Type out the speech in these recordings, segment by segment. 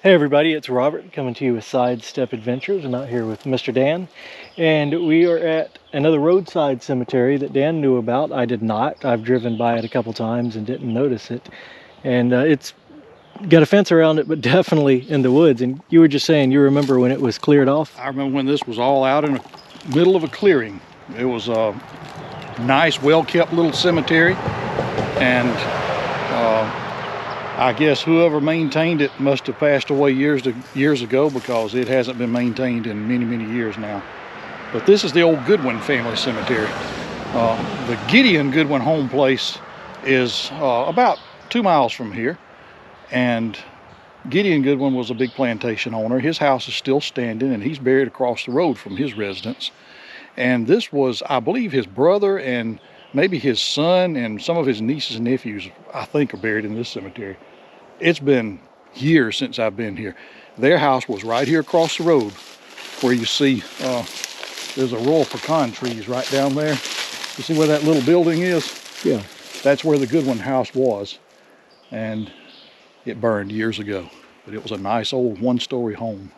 Hey everybody, it's Robert coming to you with Sidestep Adventures. I'm out here with Mr. Dan, and we are at another roadside cemetery that Dan knew about. I did not. I've driven by it a couple times and didn't notice it. And it's got a fence around it, but definitely in the woods. And you were just saying you remember when it was cleared off? I remember when this was all out in the middle of a clearing. It was a nice, well-kept little cemetery, and I guess whoever maintained it must have passed away years ago, because it hasn't been maintained in many, many years now. But this is the old Goodwin family cemetery. The Gideon Goodwin home place is about 2 miles from here, and Gideon Goodwin was a big plantation owner. His house is still standing, and he's buried across the road from his residence. And this was, I believe, his brother and maybe his son and some of his nieces and nephews, I think, are buried in this cemetery. It's been years since I've been here. Their house was right here across the road, where you see there's a row of pecan trees right down there. You see where that little building is? Yeah. That's where the Goodwin house was, and it burned years ago. But it was a nice old one-story home.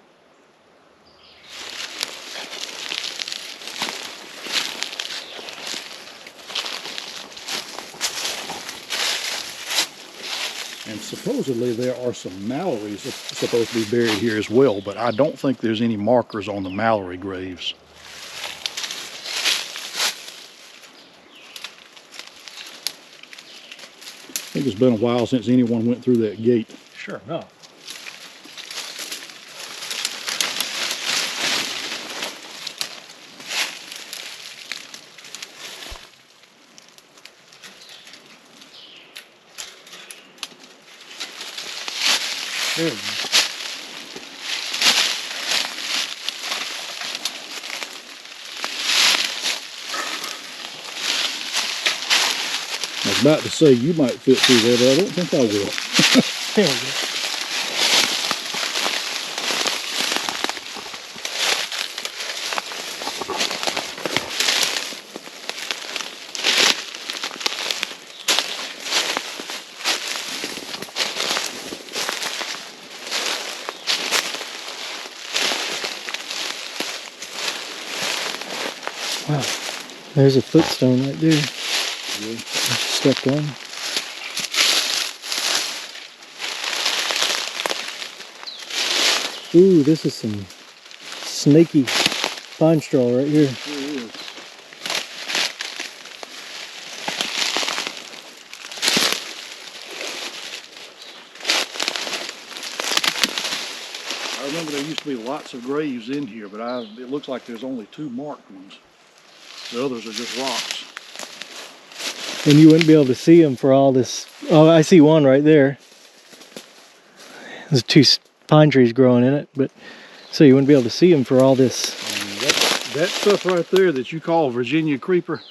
And supposedly there are some Mallories supposed to be buried here as well, but I don't think there's any markers on the Mallory graves. I think it's been a while since anyone went through that gate. Sure, no. There we go. I was about to say you might fit through there, but I don't think I will. There we go. Wow, there's a footstone right there. Yeah. Stepped on. Ooh, this is some snaky pine straw right here. There it is. I remember there used to be lots of graves in here, but it looks like there's only 2 marked ones. The others are just rocks. And you wouldn't be able to see them for all this. Oh, I see one right there. There's 2 pine trees growing in it, but so you wouldn't be able to see them for all this. That stuff right there that you call Virginia creeper,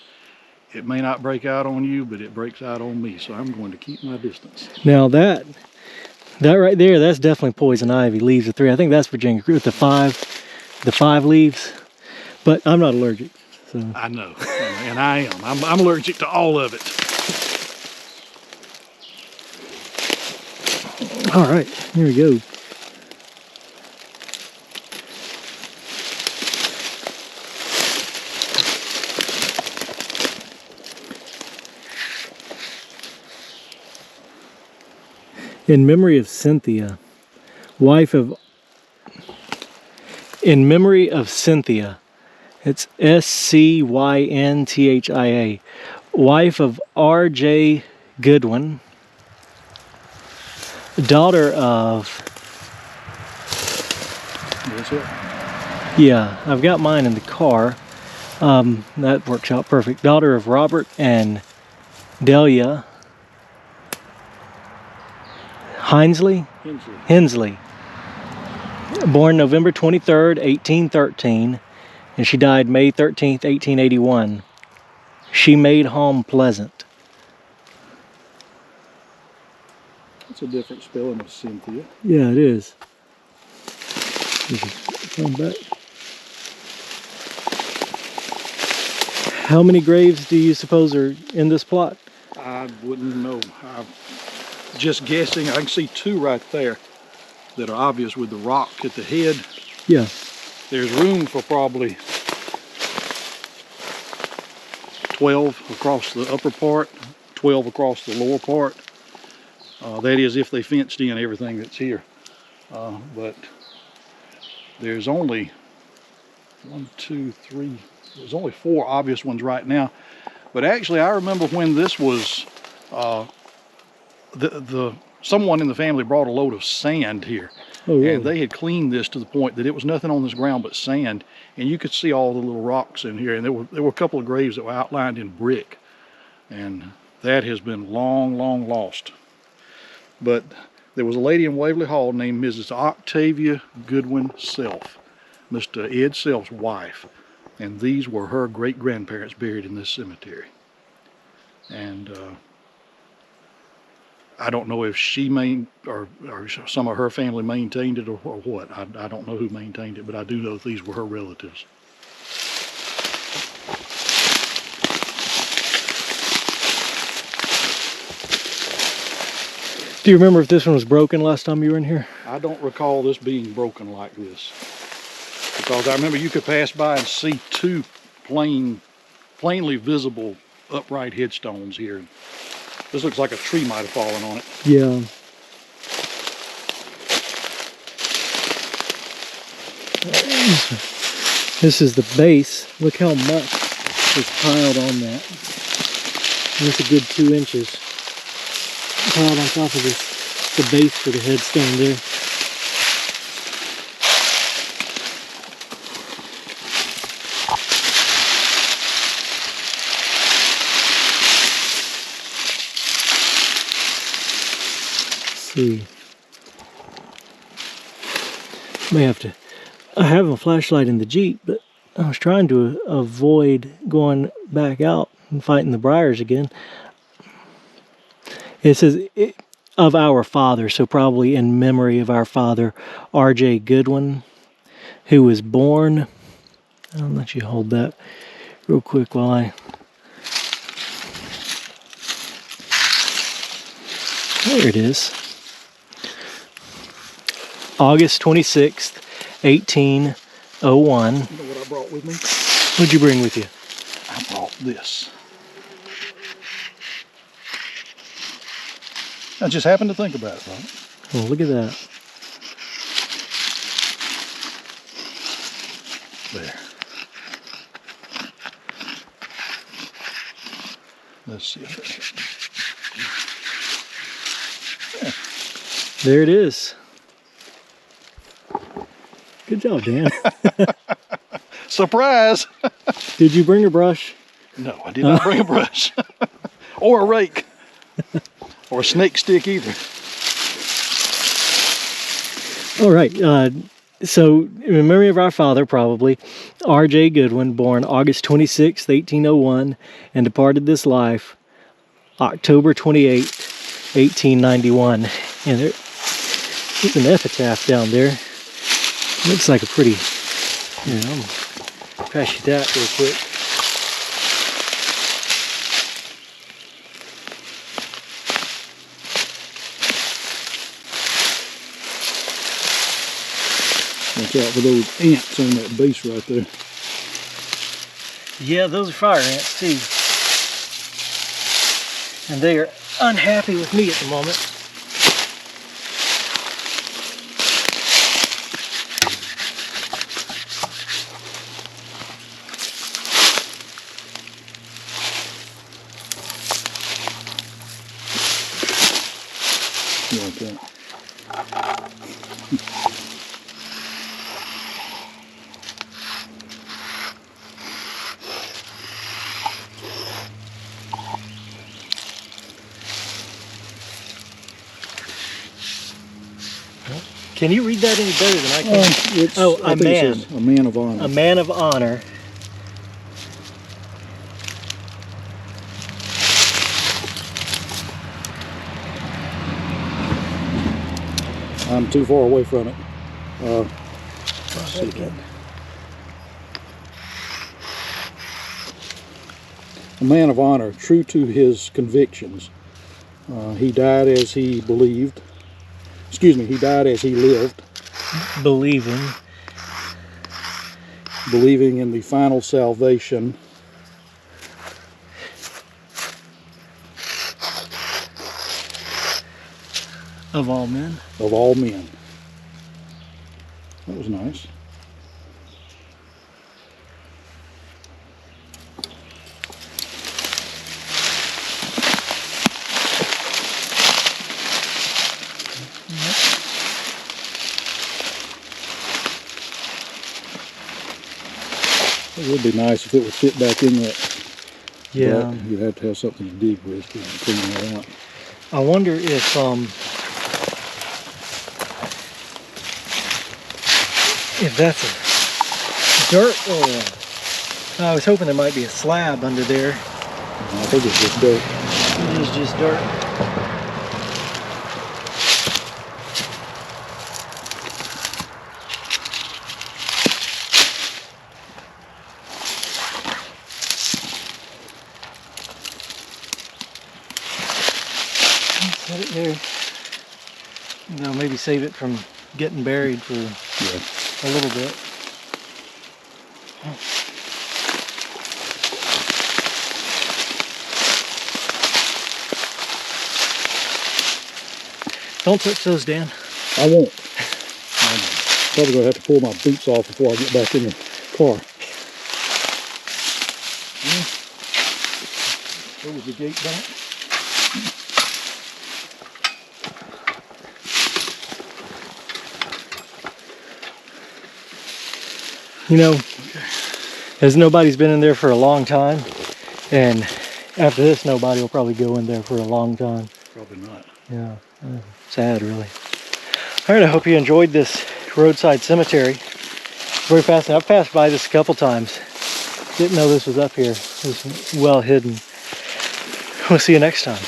it may not break out on you, but it breaks out on me, so I'm going to keep my distance. Now that right there, that's definitely poison ivy. Leaves of 3. I think that's Virginia creeper with the 5 leaves. But I'm not allergic. So. I know, and I am. I'm allergic to all of it. All right, here we go. In memory of Cynthia, in memory of Cynthia. It's S-C-Y-N-T-H-I-A, wife of R.J. Goodwin, daughter of... That's it. Yeah, I've got mine in the car. That works out perfect. Daughter of Robert and Delia Hensley. Born November 23rd, 1813. And she died May 13th, 1881. She made home pleasant. That's a different spelling of Cynthia. Yeah, it is. Come back. How many graves do you suppose are in this plot? I wouldn't know. I'm just guessing. I can see 2 right there. that are obvious with the rock at the head. Yeah. There's room for probably 12 across the upper part, 12 across the lower part. That is if they fenced in everything that's here. But there's only 1, 2, 3, there's only 4 obvious ones right now. But actually I remember when this was, someone in the family brought a load of sand here. Oh, really? And they had cleaned this to the point that it was nothing on this ground but sand. And you could see all the little rocks in here. And there were a couple of graves that were outlined in brick. And that has been long, long lost. But there was a lady in Waverly Hall named Mrs. Octavia Goodwin Self, Mr. Ed Self's wife. And these were her great-grandparents buried in this cemetery. And I don't know if she or some of her family maintained it or what. I don't know who maintained it, but I do know these were her relatives. Do you remember if this one was broken last time you were in here? I don't recall this being broken like this, because I remember you could pass by and see 2 plainly visible upright headstones here. This looks like a tree might have fallen on it. Yeah. This is the base. Look how much is piled on that. And it's a good 2 inches piled on top of this, the base for the headstone there. See. May have to. I have a flashlight in the Jeep, but I was trying to avoid going back out and fighting the briars again. It says of our father, so probably in memory of our father, R.J. Goodwin, who was born. I'll let you hold that real quick while I. There it is. August 26th, 1801. You know what I brought with me? What'd you bring with you? I brought this. I just happened to think about it, right? Oh, look at that. There. Let's see if it... There it is. Good job, Dan. Surprise! Did you bring a brush? No, I did not bring a brush. Or a rake. Or a snake stick either. All right. So, in memory of our father, probably, R.J. Goodwin, born August 26th, 1801, and departed this life October 28th, 1891. And there's an epitaph down there. Looks like a pretty, I'm going to pass you that real quick. Watch out for those ants on that base right there. Yeah, those are fire ants too. And they are unhappy with me at the moment. Like that. Can you read that any better than I can? It's, oh, I a think it man. says a man of honor. A man of honor. I'm too far away from it. See again. A man of honor, true to his convictions. He died as he believed, excuse me, he died as he lived, believing believing in the final salvation of all men. of all men. That was nice. It would be nice if it would fit back in that. Yeah. But you'd have to have something to dig with to clean that out. I wonder if that's a dirt or I was hoping there might be a slab under there. I think it's just dirt. It is just dirt. Set it there. You know, maybe save it from getting buried for a little bit. Don't touch those, Dan. I won't. I'm probably going to have to pull my boots off before I get back in the car. There was the gate back. You know, as nobody's been in there for a long time, and after this, nobody will probably go in there for a long time. Probably not. Yeah, sad, really. All right, I hope you enjoyed this roadside cemetery. It's very fascinating. I've passed by this a couple times. Didn't know this was up here. It was well hidden. We'll see you next time.